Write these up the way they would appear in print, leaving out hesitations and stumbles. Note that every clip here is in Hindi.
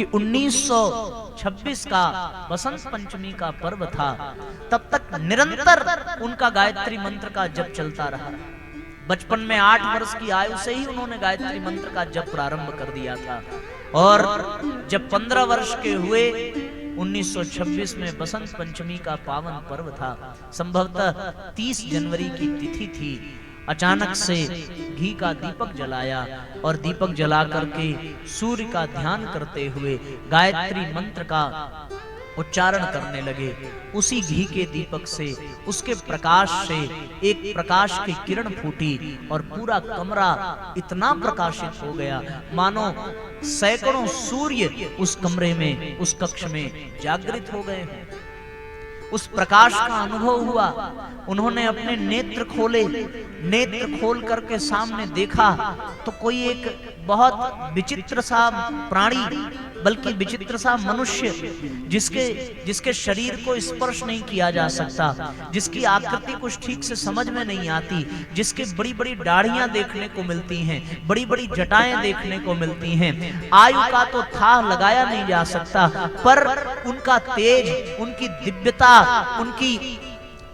कि 1926 का बसंत पंचमी का पर्व था, तब तक निरंतर उनका गायत्री मंत्र का जप चलता रहा। बचपन में 8 वर्ष की आयु से ही उन्होंने गायत्री मंत्र का जप प्रारंभ कर दिया था और जब 15 वर्ष के हुए 1926 में बसंत पंचमी का पावन पर्व था, संभवतः 30 जनवरी की तिथि थी। अचानक से घी का दीपक जलाया और दीपक जला करके सूर्य का ध्यान करते हुए गायत्री मंत्र का उच्चारण करने लगे। उसी घी के दीपक से, उसके प्रकाश से एक प्रकाश की किरण फूटी और पूरा कमरा इतना प्रकाशित हो गया मानो सैकड़ों सूर्य उस कमरे में, उस कक्ष में जागृत हो गए। उस प्रकाश का अनुभव हुआ। उन्होंने अपने नेत्र खोले, नेत्र खोल करके सामने देखा तो कोई एक बहुत विचित्र सा प्राणी, बल्कि विचित्र सा मनुष्य, जिसके शरीर को स्पर्श नहीं किया जा सकता, जिसकी आकृति कुछ ठीक से समझ में नहीं आती, जिसके बड़ी बड़ी दाढ़ियां देखने को मिलती हैं, बड़ी बड़ी जटाएं देखने को मिलती हैं। आयु का तो था लगाया नहीं जा सकता, पर उनका तेज, उनकी दिव्यता, उनकी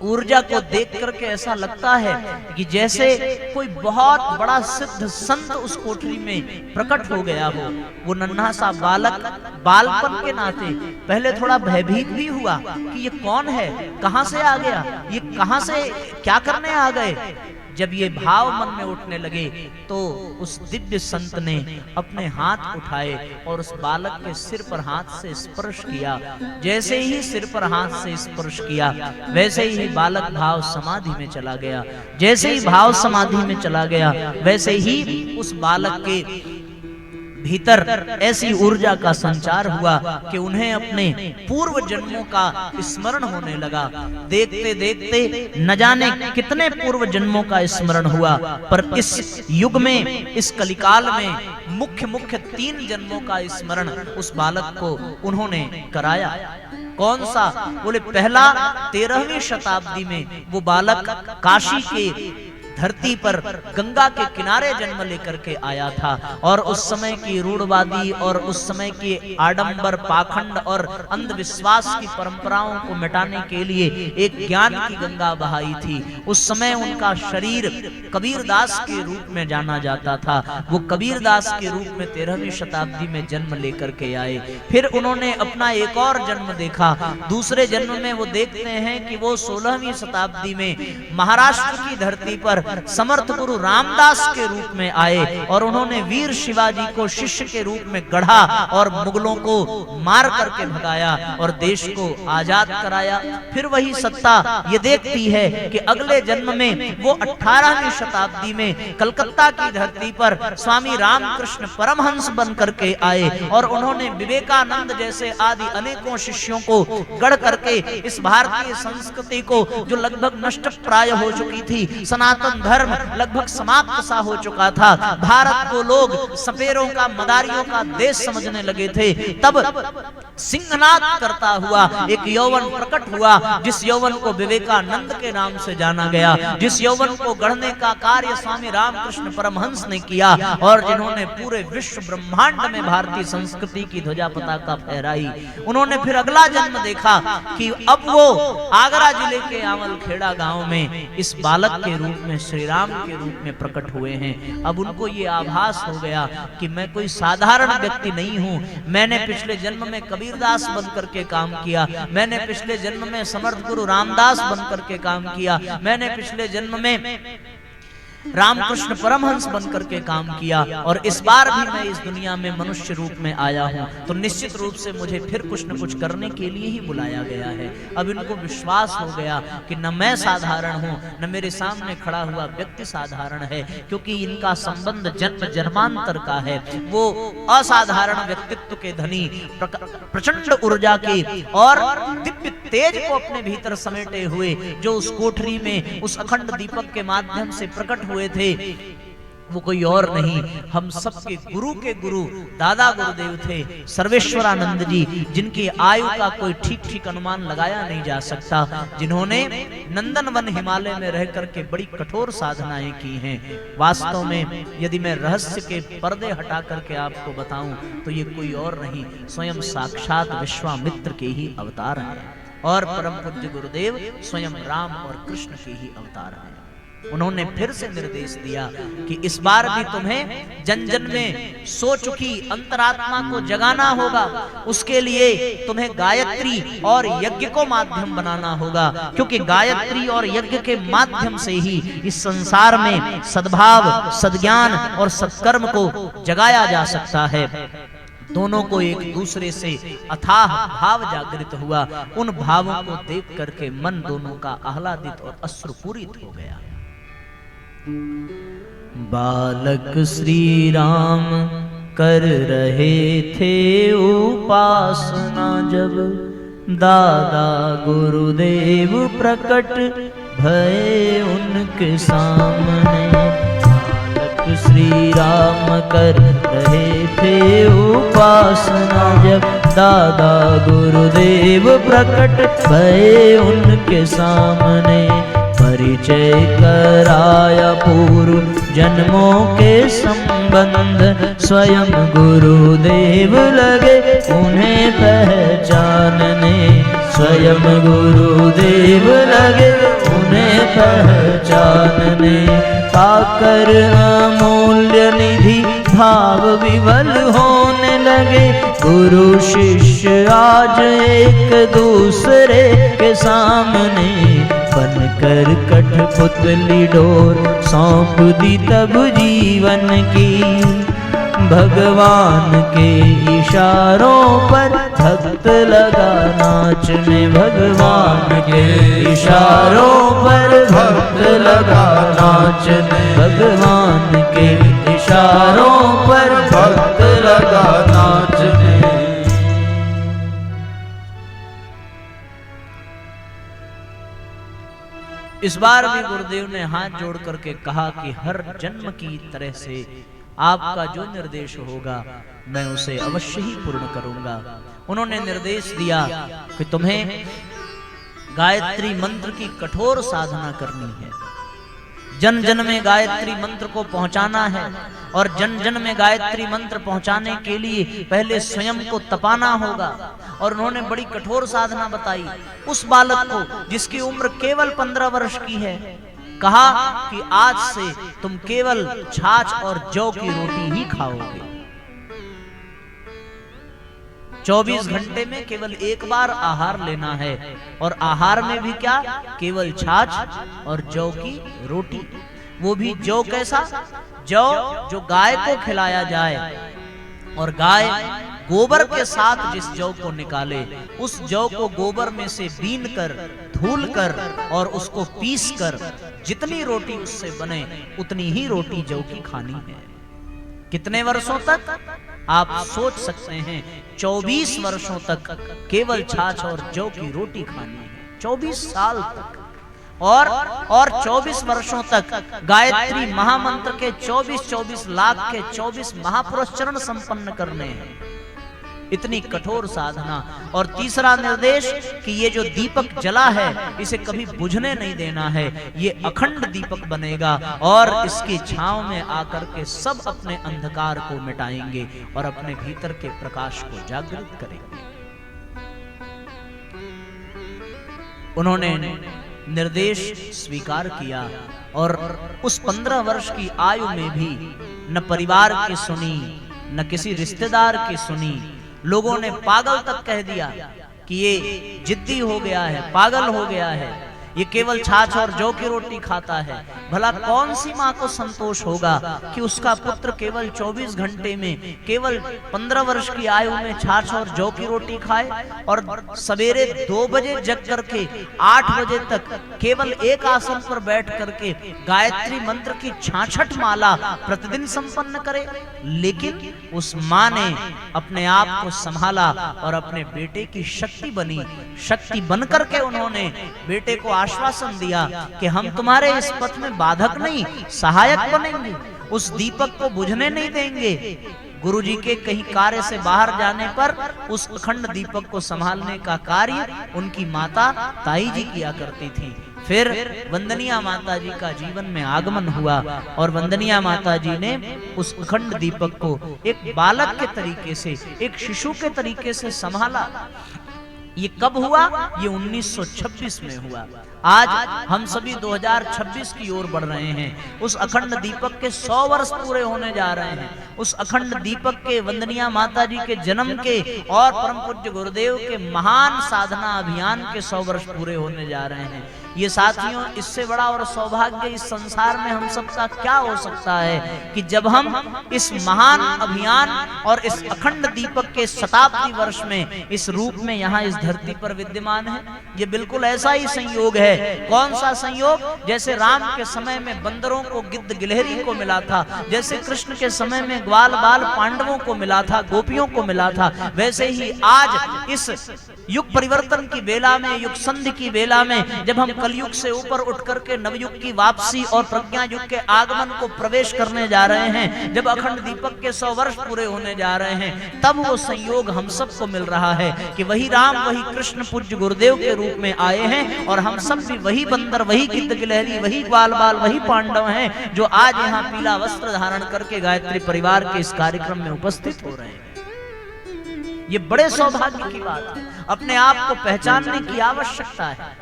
ऊर्जा को देख करके ऐसा लगता है कि जैसे कोई बहुत बड़ा सिद्ध संत उस कोठरी में प्रकट हो गया हो। वो नन्हा सा बालक बालपन के नाते पहले थोड़ा भयभीत भी हुआ कि ये कौन है, कहां से आ गया, ये कहां से क्या करने आ गए। जब ये भाव मन में उठने लगे तो उस दिव्य संत ने अपने हाथ उठाए और उस बालक के सिर पर हाथ से स्पर्श किया। जैसे ही सिर पर हाथ से स्पर्श किया वैसे ही बालक भाव समाधि में चला गया। जैसे ही भाव समाधि में चला गया वैसे ही उस बालक के भीतर ऐसी ऊर्जा का संचार हुआ कि उन्हें अपने पूर्व जन्मों का स्मरण होने लगा। देखते देखते न जाने कितने पूर्व जन्मों का स्मरण हुआ, पर इस युग में, इस कलिकाल में मुख्य 3 जन्मों का स्मरण उस बालक को उन्होंने कराया। कौन सा? बोले पहला 13वीं शताब्दी में वो बालक काशी के धरती पर गंगा के किनारे जन्म लेकर के आया था और उस समय की रूढ़वादी और उस समय की आडंबर, पाखंड और अंधविश्वास की परंपराओं को मिटाने के लिए एक ज्ञान की गंगा बहाई थी। उस समय उनका शरीर कबीरदास के रूप में जाना जाता था। वो कबीरदास के रूप में 13वीं शताब्दी में जन्म लेकर के आए। फिर उन्होंने अपना एक और जन्म देखा। दूसरे जन्म में वो देखते हैं कि वो 16वीं शताब्दी में महाराष्ट्र की धरती पर समर्थ गुरु रामदास के रूप में आए और उन्होंने वीर शिवाजी को शिष्य के रूप में गढ़ा और मुगलों को मार करके भगाया और देश को आजाद कराया। फिर वही सत्ता ये देखती है कि अगले जन्म में वो 18वीं शताब्दी में कलकत्ता की धरती पर स्वामी रामकृष्ण परमहंस बन करके आए और उन्होंने विवेकानंद जैसे आदि अनेकों शिष्यों को गढ़ करके इस भारतीय संस्कृति को, जो लगभग नष्ट प्राय हो चुकी थी, सनातन धर्म लगभग समाप्त सा हो चुका था, भारत को लोग सपेरों का, मदारियों का देश समझने लगे थे, तब सिंहनाद करता हुआ एक यौवन प्रकट हुआ, जिस यौवन को विवेकानंद के नाम से जाना गया, जिस यौवन को गढ़ने का कार्य स्वामी रामकृष्ण परमहंस ने किया और जिन्होंने पूरे विश्व ब्रह्मांड में भारतीय संस्कृति की ध्वजा पताका फहराई। उन्होंने फिर अगला जन्म देखा कि अब वो आगरा जिले के आवलखेड़ा गांव में इस बालक के रूप में, श्री राम के रूप में प्रकट हुए हैं। अब उनको ये आभास हो गया कि मैं कोई साधारण व्यक्ति नहीं हूं। मैंने पिछले जन्म में कबीरदास बन करके काम किया, मैंने पिछले जन्म में समर्थ गुरु रामदास बन करके काम किया, मैंने पिछले जन्म में रामकृष्ण परमहंस बनकर के काम किया और इस बार भी मैं इस दुनिया में मनुष्य रूप में आया हूं, तो निश्चित रूप से मुझे फिर कुछ न कुछ करने के लिए ही बुलाया गया है। अब इनको विश्वास हो गया कि न मैं साधारण हूं, न मेरे सामने खड़ा हुआ व्यक्ति साधारण है, क्योंकि इनका संबंध जन्म जन्मांतर का है। वो असाधारण व्यक्तित्व के धनी, प्रचंड ऊर्जा के और दिव्य तेज को अपने भीतर समेटे हुए, जो उस कोठरी में उस अखंड दीपक के माध्यम से प्रकट हुए थे। वो कोई और नहीं, हम सबके गुरु के गुरु दादा गुरुदेव थे सर्वेश्वरानंद जी, जिनकी आयु का कोई ठीक ठीक अनुमान लगाया नहीं जा सकता, जिन्होंने नंदनवन हिमालय में रह करके बड़ी कठोर साधनाएं की हैं। वास्तव में यदि मैं रहस्य के पर्दे हटा करके आपको बताऊं तो ये कोई और नहीं, स्वयं साक्षात विश्वामित्र के ही अवतार हैं और परम पूज्य गुरुदेव स्वयं राम और कृष्ण के ही अवतार हैं। उन्होंने फिर से निर्देश दिया कि इस बार भी तुम्हें जन जन में सो चुकी अंतरात्मा को जगाना होगा, उसके लिए तुम्हें गायत्री और यज्ञ को माध्यम बनाना होगा, क्योंकि गायत्री और यज्ञ के माध्यम से ही इस संसार में सद्भाव, सद्ज्ञान और सत्कर्म को जगाया जा सकता है। दोनों को एक दूसरे से अथाह भाव जागृत हुआ। उन भावों को देख करके मन दोनों का आह्लादित और अश्रुपूरित हो गया। बालक श्री राम कर रहे थे उपासना, जब दादा गुरुदेव प्रकट भये उनके सामने। बालक श्री राम कर रहे थे उपासना, जब दादा गुरुदेव प्रकट भये उनके सामने। परिचय कराया पूर्व जन्मों के संबंध, स्वयं गुरुदेव लगे उन्हें पहचानने। स्वयं गुरुदेव लगे उन्हें पहचानने। पाकर अमूल्य निधि भाव विवल होने लगे, गुरु शिष्य आज एक दूसरे के सामने। बनकर कठपुतली डोर सौंप दी तब जीवन की, भगवान के इशारों पर भक्त लगा नाचने। भगवान के इशारों पर भक्त लगा नाचने। भगवान के इशारों पर भक्त लगा नाचने। इस बार भी गुरुदेव ने हाथ जोड़ करके कहा कि हर जन्म की तरह से आपका जो निर्देश होगा मैं उसे अवश्य ही पूर्ण करूंगा। उन्होंने निर्देश दिया कि तुम्हें गायत्री मंत्र की कठोर साधना करनी है, जन जन में गायत्री मंत्र को पहुंचाना है, और जन जन में गायत्री मंत्र पहुंचाने के लिए पहले स्वयं को तपाना होगा। और उन्होंने बड़ी कठोर साधना बताई। उस बालक को जिसकी उम्र केवल 15 वर्ष की है, कहा कि आज से तुम केवल छाछ और जौ की रोटी ही खाओगे। 24 घंटे में केवल एक बार आहार लेना है, और आहार में भी क्या, केवल छाछ और जौ की रोटी। वो भी जौ कैसा, जौ जो गाय को खिलाया जाए, और गाय गोबर के साथ जिस जौ को निकाले, उस जौ को गोबर में से बीन कर, धूल कर और उसको पीस कर जितनी रोटी उससे बने उतनी ही रोटी जौ की खानी है। कितने वर्षों तक आप सोच सकते हैं, 24 वर्षों तक केवल छाछ और जौ की रोटी खानी है, 24 साल तक। और 24 वर्षों तक गायत्री महामंत्र के 24 लाख के 24 महापुरस्चरण संपन्न करने हैं। इतनी कठोर साधना। और तीसरा निर्देश कि ये जो दीपक जला है इसे कभी बुझने नहीं देना है, ये अखंड दीपक बनेगा और इसकी छांव में आकर के सब अपने अंधकार को मिटाएंगे और अपने भीतर के प्रकाश को जागृत करेंगे। उन्होंने निर्देश स्वीकार किया और उस 15 वर्ष की आयु में भी न परिवार की सुनी, न किसी रिश्तेदार की सुनी। लोगों ने पागल तक कह दिया कि ये जिद्दी हो गया है, पागल हो गया है, ये केवल छाछ और जौ की रोटी खाता है। भला कौन सी माँ को संतोष होगा कि उसका पुत्र केवल 24 घंटे में, केवल 15 वर्ष की आयु में छाछ और जौ की रोटी खाए और सवेरे 2 बजे जग करके 8 बजे तक केवल एक आसन पर बैठ करके गायत्री मंत्र की 66 माला प्रतिदिन संपन्न करे। लेकिन उस माँ ने अपने आप को संभाला और अपने बेटे की शक्ति बनी, शक्ति बनकर के उन्होंने बेटे को आश्वासन दिया कि हम तुम्हारे इस पथ में बाधक नहीं, सहायक बनेंगे। उस दीपक को बुझने नहीं देंगे। गुरुजी के कहीं कार्य से बाहर जाने पर उस अखंड दीपक को संभालने का कार्य उनकी माता ताई जी किया करती थी। फिर वंदनिया माता जी का जीवन में आगमन हुआ और वंदनिया माता जी ने उस अखंड दीपक को एक बालक के तरीके से, एक शिशु के तरीके से संभाला। ये कब हुआ? ये 1926 में हुआ। आज हम सभी 2026 की ओर बढ़ रहे हैं। उस अखंड दीपक के 100 वर्ष पूरे होने जा रहे हैं। उस अखंड दीपक के, वंदनिया माता जी के जन्म के और परम पूज्य गुरुदेव के महान साधना अभियान के 100 वर्ष पूरे होने जा रहे हैं। ये साथियों, इससे बड़ा और सौभाग्य इस संसार में हम सबका क्या हो सकता है कि जब हम इस महान अभियान और इस अखंड दीपक के शताब्दी वर्ष में इस रूप में यहाँ इस धरती पर विद्यमान है। ये बिल्कुल ऐसा ही संयोग है। कौन सा संयोग? जैसे राम के समय में बंदरों को गिद्ध गिलहरी को मिला था, जैसे कृष्ण के समय में ग्वाल बाल पांडवों को मिला था, गोपियों को मिला था, वैसे ही आज इस युग परिवर्तन की बेला में, युग संधि की बेला में, जब हम कलयुग से ऊपर उठ करके नवयुग की वापसी और प्रज्ञा युग के आगमन को प्रवेश करने जा रहे हैं, जब अखंड दीपक के 100 वर्ष पूरे होने जा रहे हैं, तब वो संयोग हम सबको मिल रहा है कि वही राम, वही कृष्ण पूज्य गुरुदेव के रूप में आए हैं और हम सब भी वही बंदर, वही गिद्ध गिलहरी, वही ग्वाल बाल, वही पांडव हैं जो आज यहाँ पीला वस्त्र धारण करके गायत्री परिवार के इस कार्यक्रम में उपस्थित हो रहे हैं। ये बड़े सौभाग्य की बात है। अपने आप को पहचानने की आवश्यकता है।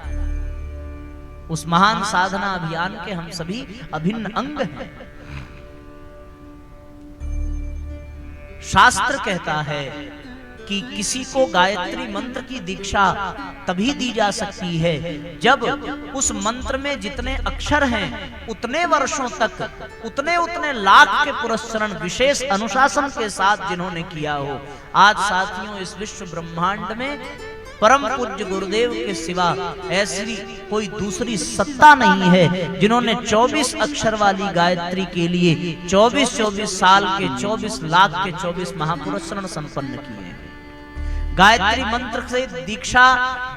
उस महान साधना अभियान के हम सभी अभिन्न अंग हैं। शास्त्र कहता है कि किसी को गायत्री मंत्र की दीक्षा तभी दी जा सकती है जब उस मंत्र में जितने अक्षर हैं उतने वर्षों तक, उतने लाख के पुरस्चरण विशेष अनुशासन के साथ जिन्होंने किया हो। आज साथियों, इस विश्व ब्रह्मांड में परम पूज्य गुरुदेव के सिवा ऐसी कोई दूसरी सत्ता नहीं है जिन्होंने 24 अक्षर वाली गायत्री के लिए 24 साल के 24 लाख के 24 महापुरस्चरण संपन्न किए हैं। गायत्री मंत्र से दीक्षा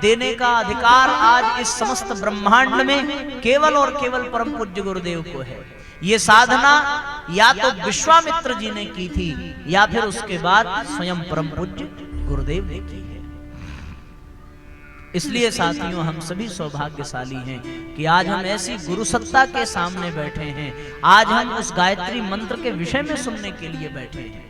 देने का अधिकार आज इस समस्त ब्रह्मांड में केवल और केवल परम पूज्य गुरुदेव को है। ये साधना या तो विश्वामित्र जी ने की थी या फिर उसके बाद स्वयं परम पूज्य गुरुदेव ने की है। इसलिए साथियों, हम सभी सौभाग्यशाली हैं कि आज हम ऐसी गुरु सत्ता के सामने बैठे हैं। आज हम उस गायत्री मंत्र के विषय में सुनने के लिए बैठे हैं।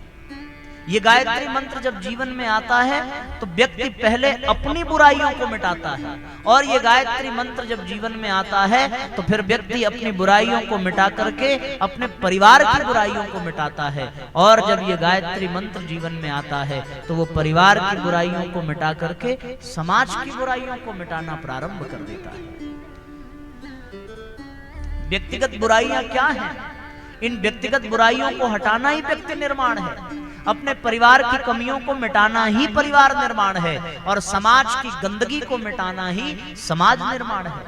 ये गायत्री मंत्र जब जीवन में आता है तो व्यक्ति पहले अपनी बुराइयों को मिटाता है, और ये गायत्री मंत्र जब जीवन में आता है तो फिर व्यक्ति अपनी बुराइयों को मिटा करके अपने परिवार की बुराइयों को मिटाता है। और जब ये गायत्री मंत्र जीवन में आता है तो वो परिवार की बुराइयों को मिटा करके समाज की बुराइयों को मिटाना प्रारंभ कर देता है। व्यक्तिगत बुराइयां क्या हैं? इन व्यक्तिगत बुराइयों को हटाना ही व्यक्ति निर्माण है। अपने परिवार की कमियों को मिटाना ही परिवार निर्माण है, और समाज की गंदगी को मिटाना ही समाज निर्माण है।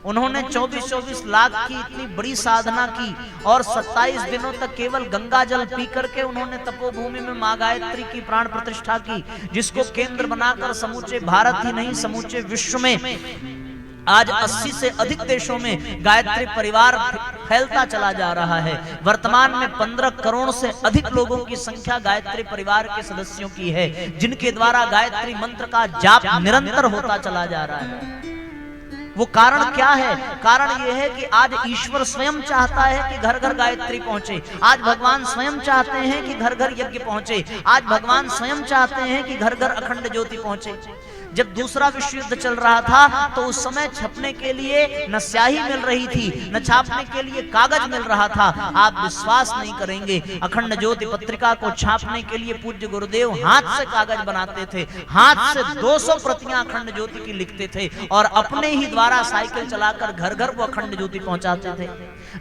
उन्होंने 24 लाख की इतनी बड़ी साधना की और 27 दिनों तक केवल गंगा जल पी करके उन्होंने तपोभूमि में मां गायत्री की प्राण प्रतिष्ठा की, जिसको केंद्र बनाकर समूचे भारत ही नहीं समूचे विश्व में आज 80 से अधिक देशों में गायत्री परिवार फैलता चला जा रहा है। वर्तमान में 15 करोड़ से अधिक लोगों की संख्या गायत्री परिवार के सदस्यों की है, जिनके द्वारा गायत्री मंत्र का जाप निरंतर होता चला जा रहा है। वो कारण क्या है? कारण ये है कि आज ईश्वर स्वयं चाहता है कि घर घर गायत्री पहुंचे। आज भगवान स्वयं चाहते हैं कि घर घर यज्ञ पहुंचे। आज भगवान स्वयं चाहते हैं कि घर घर अखंड ज्योति पहुंचे। जब दूसरा विश्व युद्ध चल रहा था तो उस समय छपने के लिए न स्याही मिल रही थी, न छापने के लिए कागज मिल रहा था। आप विश्वास नहीं करेंगे, अखंड ज्योति पत्रिका को छापने के लिए पूज्य गुरुदेव हाथ से कागज बनाते थे, हाथ से 200 प्रतियां अखंड ज्योति की लिखते थे और अपने ही द्वारा साइकिल चलाकर घर घर वो अखंड ज्योति पहुंचाते थे।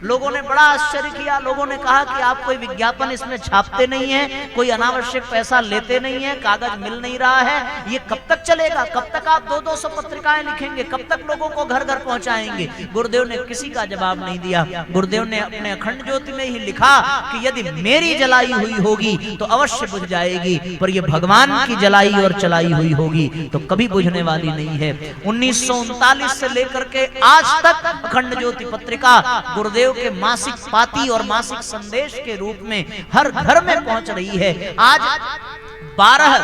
लोगों ने बड़ा आश्चर्य किया। लोगों ने कहा कि आप कोई विज्ञापन इसमें छापते नहीं है, कोई अनावश्यक पैसा लेते नहीं है, कागज मिल नहीं रहा है, ये कब तक चलेगा? कब तक आप 200 पत्रिकाएं लिखेंगे? कब तक लोगों को घर घर पहुंचाएंगे? गुरुदेव ने किसी का जवाब नहीं दिया। गुरुदेव ने अपने अखंड ज्योति में ही लिखा कि यदि मेरी जलाई हुई होगी तो अवश्य बुझ जाएगी, पर ये भगवान की जलाई और चलाई हुई होगी तो कभी बुझने वाली नहीं है। 1939 से लेकर के आज तक अखंड ज्योति पत्रिका गुरुदेव गुरुदेव के मासिक पाती और मासिक संदेश के रूप में हर घर में पहुंच रही है। आज 12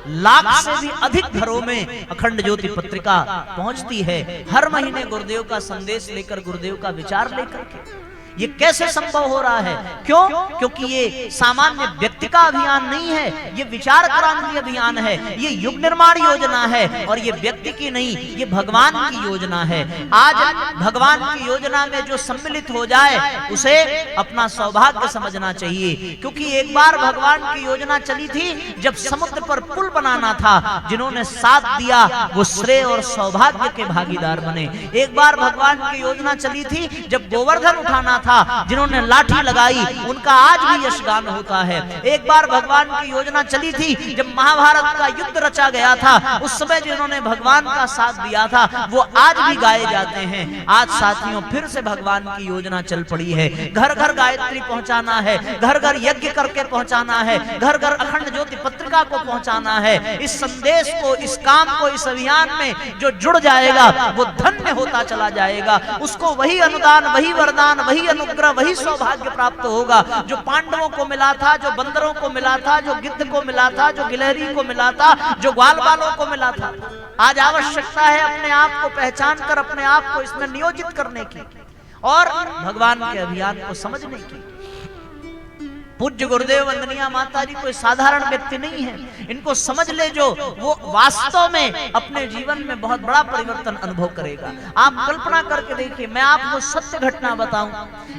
लाख से भी अधिक घरों में अखंड ज्योति पत्रिका पहुंचती है, हर महीने गुरुदेव का संदेश लेकर, गुरुदेव का विचार लेकर के। ये कैसे संभव हो रहा है? क्यों? क्योंकि ये सामान्य व्यक्ति का अभियान नहीं है, ये विचार क्रांति अभियान है, ये युग निर्माण योजना है, और ये व्यक्ति की नहीं, ये भगवान की योजना है। आज भगवान की योजना में जो सम्मिलित हो जाए उसे अपना सौभाग्य समझना चाहिए, क्योंकि एक बार भगवान की योजना चली थी जब समुद्र पर पुल बनाना था, जिन्होंने साथ दिया वो श्रेय और सौभाग्य के भागीदार बने। एक बार भगवान की योजना चली थी जब गोवर्धन उठाना था, जिन्होंने लाठी लगाई उनका आज भी यशगान होता है। एक बार भगवान की योजना चली थी जब महाभारत का युद्ध रचा गया था, उस समय जिन्होंने भगवान का साथ दिया था वो आज भी गाए जाते हैं। आज साथियों फिर से भगवान की योजना चल पड़ी है, घर घर गायत्री पहुंचाना है, घर घर यज्ञ करके पहुंचाना है, घर घर अखंड ज्योति पत्रिका को पहुंचाना है। इस संदेश को, इस काम को, इस अभियान में जो जुड़ जाएगा वो धन्य होता चला जाएगा। उसको वही अनुदान, वही वरदान, वही अनुग्रह, वही सौभाग्य प्राप्त होगा जो पांडवों को मिला था, जो बंदरों को मिला था, जो गिद्ध को मिला था, जो गिलहरी को मिला था, जो ग्वाल बालों को मिला था। आज आवश्यकता है अपने आप को पहचान कर अपने आप को इसमें नियोजित करने की और भगवान के अभियान को समझने की। पूज्य गुरुदेव वंदनीय माता जी कोई साधारण व्यक्ति नहीं है, इनको समझ ले जो, वो वास्तव में अपने जीवन में बहुत बड़ा परिवर्तन अनुभव करेगा। आप कल्पना करके देखिए, मैं आपको सत्य घटना बताऊं।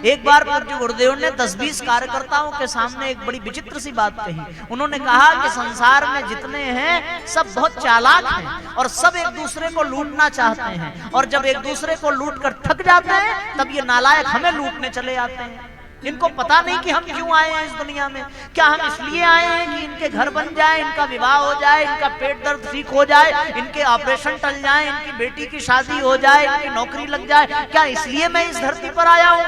एक बार पूज्य गुरुदेव ने 10-20 कार्यकर्ताओं के सामने एक बड़ी विचित्र सी बात कही। उन्होंने कहा कि संसार में जितने हैं सब बहुत चालाक हैं और सब एक दूसरे को लूटना चाहते हैं, और जब एक दूसरे को लूट कर थक जाते हैं तब ये नालायक हमें लूटने चले आते हैं। इनको पता नहीं कि हम क्यों आए हैं इस दुनिया में। क्या हम इसलिए आए हैं कि इनके घर बन जाए, इनका विवाह हो जाए, इनका पेट दर्द ठीक हो जाए, इनके ऑपरेशन टल जाए, इनकी बेटी की शादी हो जाए, इनकी नौकरी लग जाए? क्या इसलिए मैं इस धरती पर आया हूँ?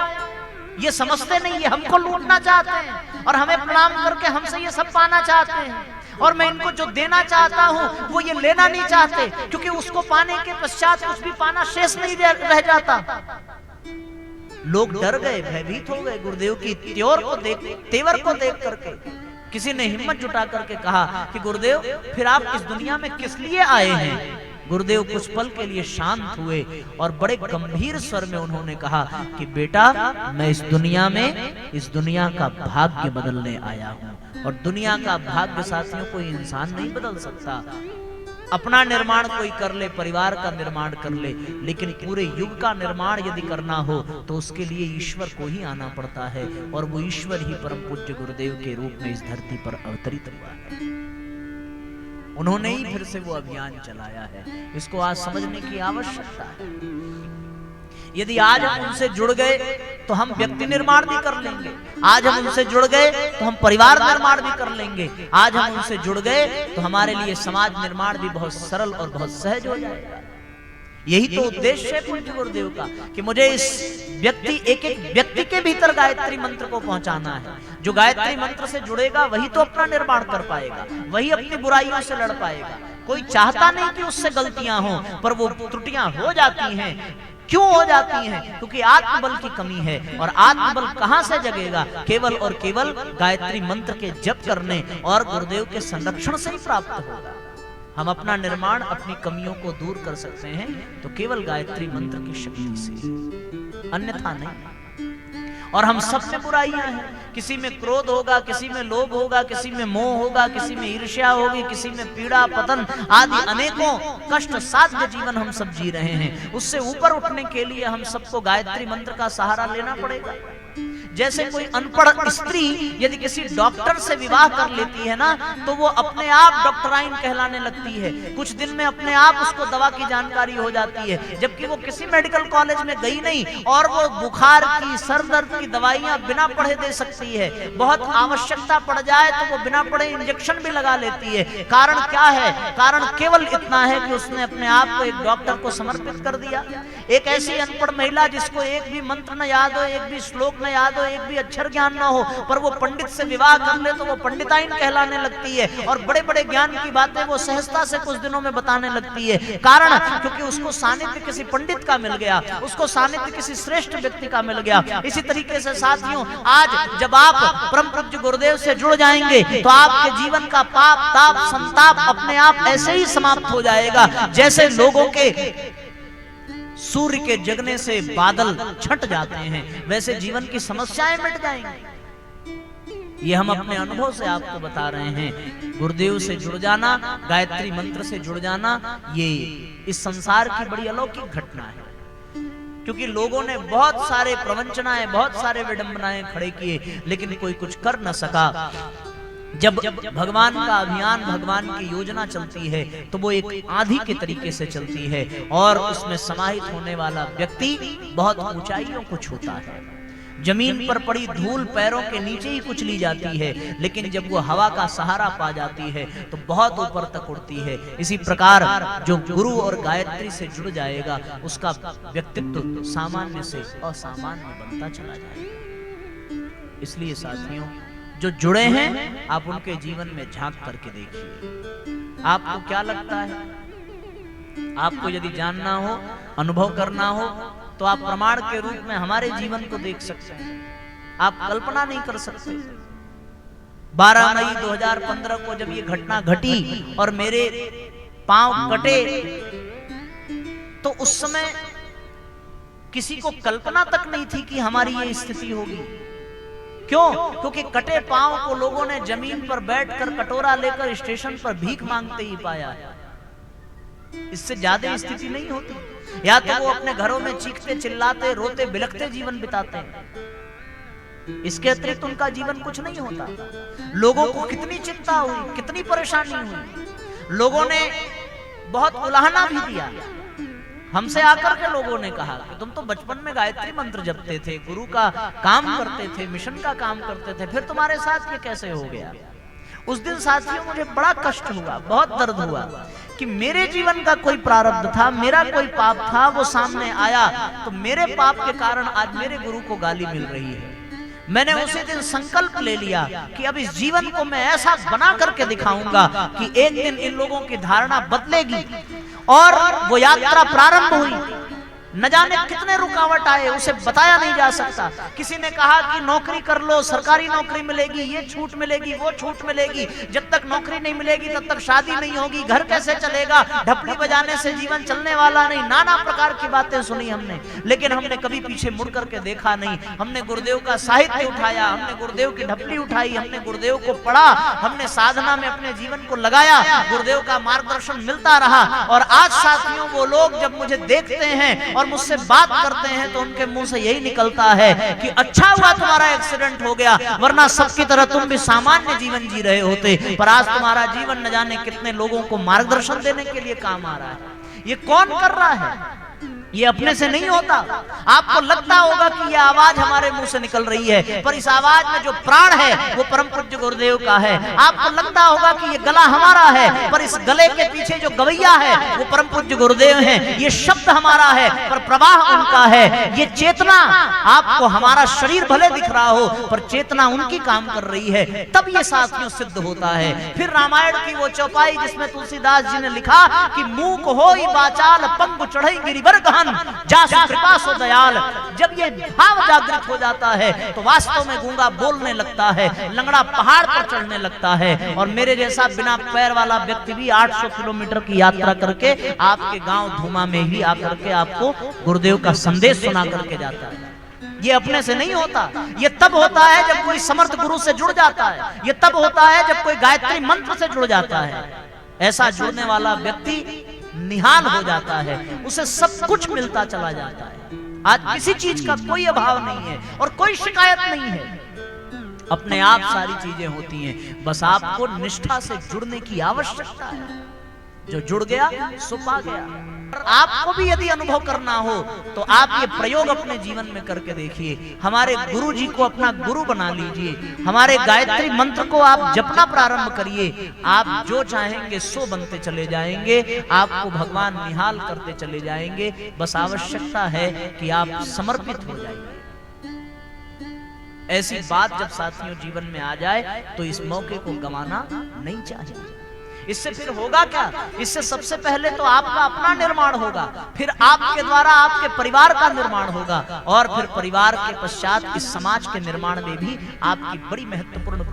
ये समझते नहीं, ये हमको लूटना चाहते हैं और हमें प्रणाम करके हमसे ये सब पाना चाहते हैं। और मैं इनको जो देना चाहता हूँ वो ये लेना नहीं चाहते, क्योंकि उसको पाने के पश्चात कुछ भी पाना शेष नहीं रह जाता। लोग डर गए, भयभीत हो गए गुरुदेव की तेवर को देख करके। किसी ने हिम्मत जुटा करके कहा कि गुरुदेव फिर आप इस दुनिया में किस लिए आए हैं? गुरुदेव कुछ पल के लिए शांत हुए और बड़े गंभीर स्वर में उन्होंने कहा कि बेटा, मैं इस दुनिया में इस दुनिया का भाग्य बदलने आया हूँ। और दुनिया का भाग्य साथियों कोई इंसान नहीं बदल सकता। अपना निर्माण कोई कर ले, परिवार का निर्माण कर ले, लेकिन पूरे युग का निर्माण यदि करना हो तो उसके लिए ईश्वर को ही आना पड़ता है, और वो ईश्वर ही परम पूज्य गुरुदेव के रूप में इस धरती पर अवतरित हुआ है। उन्होंने ही फिर से वो अभियान चलाया है। इसको आज समझने की आवश्यकता है। यदि आज हम उनसे जुड़ गए तो हम व्यक्ति निर्माण भी कर लेंगे, आज हम उनसे जुड़ गए तो हम परिवार निर्माण भी कर लेंगे, आज हम उनसे जुड़ गए तो हमारे लिए समाज निर्माण भी बहुत सरल और बहुत सहज हो जाएगा। यही तो उद्देश्य है पूज्य गुरुदेव का कि मुझे इस व्यक्ति, एक एक व्यक्ति के भीतर गायत्री मंत्र को पहुंचाना है। जो गायत्री मंत्र से जुड़ेगा वही तो अपना निर्माण कर पाएगा, वही अपनी बुराइयों से लड़ पाएगा। कोई चाहता नहीं कि उससे गलतियां हों, पर वो त्रुटियां हो जाती हैं। क्यों हो जाती हैं? क्योंकि आत्मबल की कमी है, और आत्मबल कहां से जगेगा? केवल और केवल गायत्री मंत्र के जप करने और गुरुदेव के संरक्षण से ही प्राप्त होगा। हम अपना निर्माण, अपनी कमियों को दूर कर सकते हैं तो केवल गायत्री मंत्र की शक्ति से, अन्यथा नहीं। और हम सब में बुराइयां हैं, किसी में क्रोध होगा, किसी में लोभ होगा, किसी में मोह होगा, किसी में ईर्ष्या होगी, किसी में पीड़ा, पतन आदि अनेकों कष्ट साध्य जीवन हम सब जी रहे हैं। उससे ऊपर उठने के लिए हम सबको गायत्री मंत्र का सहारा लेना पड़ेगा। जैसे कोई अनपढ़ स्त्री यदि किसी डॉक्टर से विवाह कर लेती है ना, तो वो अपने आप डॉक्टराइन कहलाने लगती है। कुछ दिन में अपने आप उसको दवा की जानकारी हो जाती है, जबकि वो किसी मेडिकल कॉलेज में गई नहीं और वो बुखार की, सर दर्द की दवाइयां बिना पढ़े दे सकती है। बहुत आवश्यकता पड़ जाए तो वो बिना पढ़े इंजेक्शन भी लगा लेती है। कारण क्या है? कारण केवल इतना है कि उसने अपने आप को एक डॉक्टर को समर्पित कर दिया। एक ऐसी अनपढ़ महिला जिसको एक भी मंत्र न याद हो, एक भी श्लोक न याद हो, एक भी अक्षर ज्ञान ना हो, पर वो पंडित से विवाह कर ले तो वो पंडिताइन कहलाने लगती है, और बड़े बड़े ज्ञान की बातें वो सहजता से कुछ दिनों में बताने लगती है। कारण क्योंकि उसको सानिध्य किसी पंडित का मिल गया, उसको सानिध्य किसी श्रेष्ठ व्यक्ति का मिल गया। इसी तरीके से साथियों, आज जब आप परम पूज्य गुरुदेव से जुड़ जाएंगे तो आपके जीवन का पाप ताप संताप अपने आप ऐसे ही समाप्त हो जाएगा, जैसे लोगों के सूर्य के जगने से बादल छट जाते हैं, वैसे जीवन की समस्याएं मिट जाएंगी। ये हम अपने अनुभव से आपको बता रहे हैं। गुरुदेव से जुड़ जाना, गायत्री मंत्र से जुड़ जाना, ये इस संसार की बड़ी अलौकिक घटना है। क्योंकि लोगों ने बहुत सारे प्रवंचनाएं, बहुत सारे विडंबनाएं खड़े किए, लेकिन कोई कुछ कर न सका। जब भगवान का अभियान, भगवान की योजना चलती है तो वो एक आंधी के तरीके से चलती है, और उसमें समाहित होने वाला व्यक्ति बहुत ऊंचाइयों को छूता है। जमीन पर पड़ी धूल पैरों के नीचे ही कुचली जाती है, लेकिन जब वो हवा का सहारा पा जाती है तो बहुत ऊपर तक उड़ती है। इसी प्रकार जो गुरु और गायत्री से जुड़ जाएगा, उसका व्यक्तित्व सामान्य से असामान्य बनता चला जाएगा। इसलिए साथियों, जो जुड़े हैं आप उनके जीवन में झांक करके देखिए। आपको क्या लगता है? आपको यदि जानना हो, अनुभव करना हो, तो आप प्रमाण के रूप में हमारे जीवन को देख सकते हैं। आप कल्पना नहीं कर सकते। 12 मई 2015 को जब ये घटना घटी और मेरे पांव कटे, तो उस समय किसी को कल्पना तक नहीं थी कि हमारी ये स्थिति होगी। क्यों? क्योंकि कटे पांव को लोगों ने जमीन पर बैठकर कटोरा लेकर स्टेशन पर भीख मांगते ही पाया। इससे ज्यादा स्थिति नहीं होती। या तो वो अपने घरों में चीखते चिल्लाते रोते बिलखते जीवन बिताते हैं, इसके अतिरिक्त उनका जीवन कुछ नहीं होता। लोगों को कितनी चिंता हुई, कितनी परेशानी हुई। लोगों ने बहुत उलाहना भी दिया। हमसे आकर के लोगों ने कहा कि तुम तो बचपन में गायत्री मंत्र जपते थे, गुरु का काम करते थे, मिशन का काम करते थे, फिर तुम्हारे साथ ये कैसे हो गया? उस दिन साथियों मुझे बड़ा कष्ट हुआ, बहुत दर्द हुआ कि मेरे जीवन का कोई प्रारब्ध था, मेरा कोई पाप था, वो सामने आया, तो मेरे पाप के कारण आज मेरे गुरु को गाली मिल रही है। मैंने उसी दिन संकल्प ले लिया कि अब इस जीवन को मैं ऐसा बना करके दिखाऊंगा कि एक दिन इन लोगों की धारणा बदलेगी। और वो यात्रा प्रारंभ हुई। न जाने कितने रुकावट आए, उसे बताया नहीं जा सकता। किसी ने कहा कि नौकरी कर लो, सरकारी नौकरी मिलेगी, ये छूट मिलेगी, वो छूट मिलेगी, जब तक नौकरी नहीं मिलेगी तब तक शादी नहीं होगी, घर कैसे चलेगा, ढपली बजाने से जीवन चलने वाला नहीं। नाना प्रकार की बातें सुनी हमने, लेकिन हमने कभी पीछे मुड़ करके देखा नहीं। हमने गुरुदेव का साहित्य उठाया, हमने गुरुदेव की ढपली उठाई, हमने गुरुदेव को पढ़ा, हमने साधना में अपने जीवन को लगाया, गुरुदेव का मार्गदर्शन मिलता रहा। और आज साथियों, वो लोग जब मुझे देखते हैं और मुझसे बात करते हैं तो उनके मुंह से यही निकलता है कि अच्छा हुआ तुम्हारा एक्सीडेंट हो गया, वरना सबकी तरह तुम भी सामान्य जीवन जी रहे होते। पर आज तुम्हारा जीवन न जाने कितने लोगों को मार्गदर्शन देने के लिए काम आ रहा है। ये कौन कर रहा है? ये अपने से नहीं होता। आपको लगता होगा कि यह आवाज हमारे मुंह से निकल रही है, पर इस आवाज में जो प्राण है वो परम पूज्य गुरुदेव का है। आपको लगता होगा कि ये गला हमारा है, पर इस गले के पीछे जो गवैया है वो परम पूज्य गुरुदेव हैं। ये शब्द हमारा है, पर प्रवाह उनका है। ये चेतना, आपको हमारा शरीर भले दिख रहा हो, पर चेतना उनकी काम कर रही है, तब ये साथियों सिद्ध होता है। फिर रामायण की वो चौपाई जिसमें तुलसीदास जी ने लिखा कि मूक होई बाचाल, पंगु चढ़ई गिरिवर गहन, जासु कृपा सो दयाल। जब ये भाव जागृत हो जाता है तो वास्तव में गूंगा बोलने लगता है, लंगड़ा पहाड़ पर चढ़ने लगता है। और मेरे जैसा बिना पैर वाला व्यक्ति भी 800 किलोमीटर की यात्रा करके आपके गांव धूमा में ही आकर के आपको गुरुदेव का संदेश सुना करके जाता है। ये अपने से नहीं होता। ये तब होता है जब कोई समर्थ गुरु से जुड़ जाता है। ये तब होता है जब कोई गायत्री मंत्र से जुड़ जाता है। ऐसा जुड़ने वाला व्यक्ति निहाल हो जाता है, उसे सब कुछ मिलता चला जाता है। आज किसी चीज का कोई अभाव नहीं है और कोई शिकायत नहीं है। अपने आप सारी चीजें होती हैं, बस आपको निष्ठा से जुड़ने की आवश्यकता है। जो जुड़ गया सो पा गया। आपको भी यदि अनुभव करना हो तो आप ये प्रयोग अपने जीवन में करके देखिए। हमारे गुरु जी को अपना गुरु बना लीजिए, हमारे गायत्री मंत्र को आप जपना प्रारंभ करिए। आप जो चाहेंगे सो बनते चले जाएंगे, आपको भगवान निहाल करते चले जाएंगे। बस आवश्यकता है कि आप समर्पित हो जाइए। ऐसी बात जब साथियों जीवन में आ जाए तो इस मौके को गंवाना नहीं चाहिए। इससे फिर होगा क्या? इससे सबसे पहले तो आपका अपना निर्माण होगा, फिर आपके द्वारा आपके परिवार का निर्माण होगा, और फिर परिवार के पश्चात इस समाज के निर्माण में भी आपकी बड़ी महत्वपूर्ण